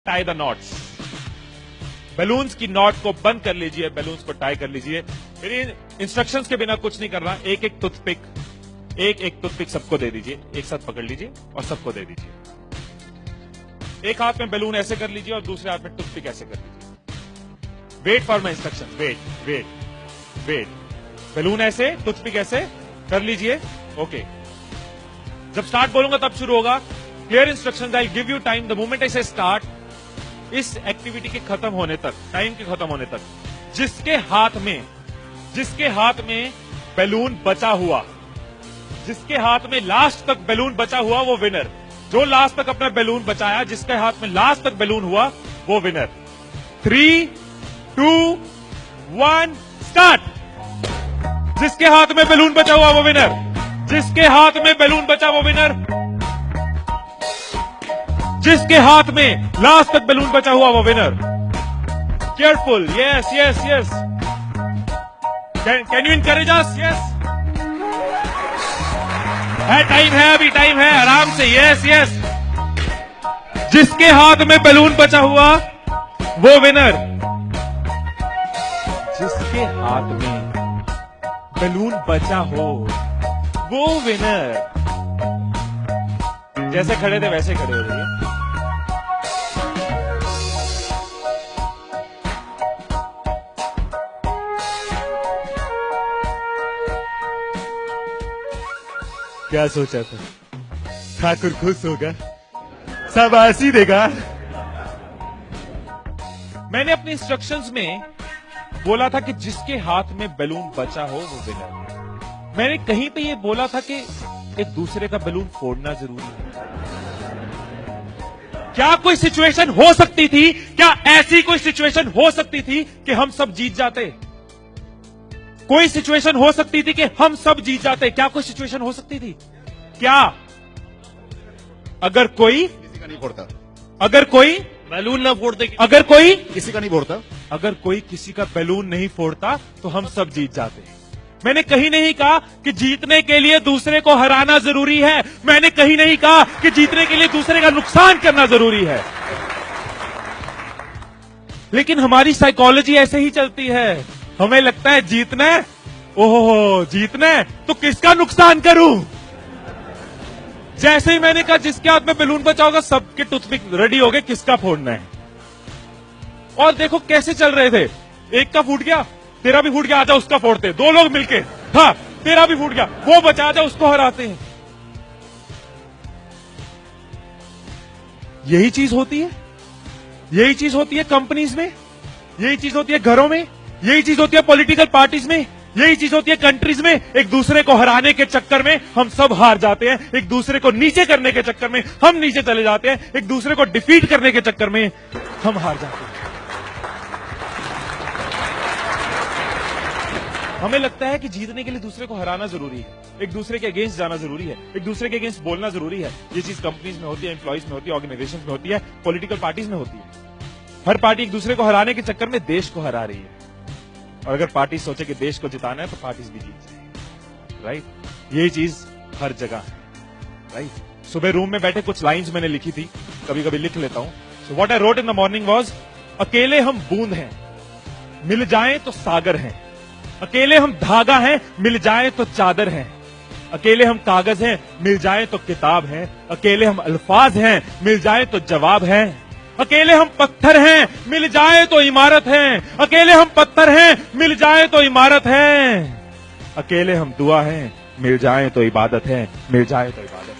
Tie the knots. Balloons की knot को बंद कर लीजिए, बैलून्स को टाई कर लीजिए। मेरी इंस्ट्रक्शंस के बिना कुछ नहीं करना। एक एक टूथपिक सबको दे दीजिए, एक साथ पकड़ लीजिए और सबको दे दीजिए। एक हाथ में बैलून ऐसे कर लीजिए और दूसरे हाथ में टूथपिक ऐसे कर लीजिए। Wait for my instruction, wait. Balloon ऐसे, टूथपिक ऐसे कर लीजिए। ओके, जब स्टार्ट बोलूंगा तब शुरू होगा। Clear instructions, I give you time the moment I से स्टार्ट। इस एक्टिविटी के खत्म होने तक, टाइम के खत्म होने तक, जिसके हाथ में बैलून बचा हुआ, जिसके हाथ में लास्ट तक बैलून बचा हुआ वो विनर। जो लास्ट तक अपना बैलून बचाया, जिसके हाथ में लास्ट तक बैलून हुआ वो विनर। 3, 2, 1 स्टार्ट। जिसके हाथ में बैलून बचा हुआ वो विनर, जिसके हाथ में बैलून बचा वो विनर, जिसके हाथ में लास्ट तक बैलून बचा हुआ वो winner. Careful, yes. Can you encourage us? Yes, time है, अभी टाइम है, आराम से। यस। जिसके हाथ में बैलून बचा हुआ वो विनर, जिसके हाथ में बैलून बचा हो वो विनर। जैसे खड़े थे वैसे खड़े हो जाइए। क्या सोचा था? ठाकुर खुश होगा, शाबाशी देगा। मैंने अपने इंस्ट्रक्शंस में बोला था कि जिसके हाथ में बैलून बचा हो वो विनर। मैंने कहीं पे ये बोला था कि एक दूसरे का बैलून फोड़ना जरूरी है। क्या कोई सिचुएशन हो सकती थी, क्या ऐसी कोई सिचुएशन हो सकती थी कि हम सब जीत जाते? कोई सिचुएशन हो सकती थी कि हम सब जीत जाते? क्या कोई सिचुएशन हो सकती थी? क्या? अगर कोई किसी का नहीं फोड़ता, अगर कोई बैलून ना फोड़ते, अगर कोई किसी का नहीं फोड़ता, अगर कोई किसी का बैलून नहीं फोड़ता तो हम सब जीत जाते। मैंने कहीं नहीं कहा कि जीतने के लिए दूसरे को हराना जरूरी है। मैंने कहीं नहीं कहा कि जीतने के लिए दूसरे का नुकसान करना जरूरी है। लेकिन हमारी साइकोलॉजी ऐसे ही चलती है। हमें लगता है जीतना है, ओहो जीतना है तो किसका नुकसान करूं। जैसे ही मैंने कहा जिसके हाथ में बैलून बचा होगा, सबके टूथपिक रेडी हो गए, किसका फोड़ना है। और देखो कैसे चल रहे थे। एक का फूट गया, तेरा भी फूट गया, आजा उसका फोड़ते। दो लोग मिलके, हाँ तेरा भी फूट गया, वो बचा, आजा उसको हराते हैं। यही चीज होती है, यही चीज होती है कंपनीज में, यही चीज होती है घरों में, यही चीज होती है पॉलिटिकल पार्टीज में, यही चीज होती है कंट्रीज में। एक दूसरे को हराने के चक्कर में हम सब हार जाते हैं। एक दूसरे को नीचे करने के चक्कर में हम नीचे चले जाते हैं। एक दूसरे को डिफीट करने के चक्कर में हम हार जाते हैं। हमें लगता है कि जीतने के लिए दूसरे को हराना जरूरी है, एक दूसरे के अगेंस्ट जाना जरूरी है, एक दूसरे के अगेंस्ट बोलना जरूरी है। ये चीज कंपनीज में होती है, एम्प्लॉइज में होती है, ऑर्गेनाइजेशन में होती है, पॉलिटिकल पार्टीज में होती है। हर पार्टी एक दूसरे को हराने के चक्कर में देश को हरा रही है। और अगर पार्टी सोचे कि देश को जिताना है तो पार्टीज भी जीत जाएगी। राइट, यही चीज हर जगह है। राइट, सुबह रूम में बैठे कुछ लाइंस मैंने लिखी थी, कभी कभी लिख लेता हूं। So what I wrote in the morning was, अकेले हम बूंद हैं, मिल जाएं तो सागर हैं। अकेले हम धागा हैं, मिल जाएं तो चादर हैं। अकेले हम कागज हैं, मिल जाएं तो किताब हैं। अकेले हम अल्फाज हैं, मिल जाएं तो जवाब हैं। अकेले हम पत्थर हैं, मिल जाए तो इमारत है। अकेले हम पत्थर हैं, मिल जाए तो इमारत है। अकेले हम दुआ हैं, मिल जाए तो इबादत है, मिल जाए तो इबादत है।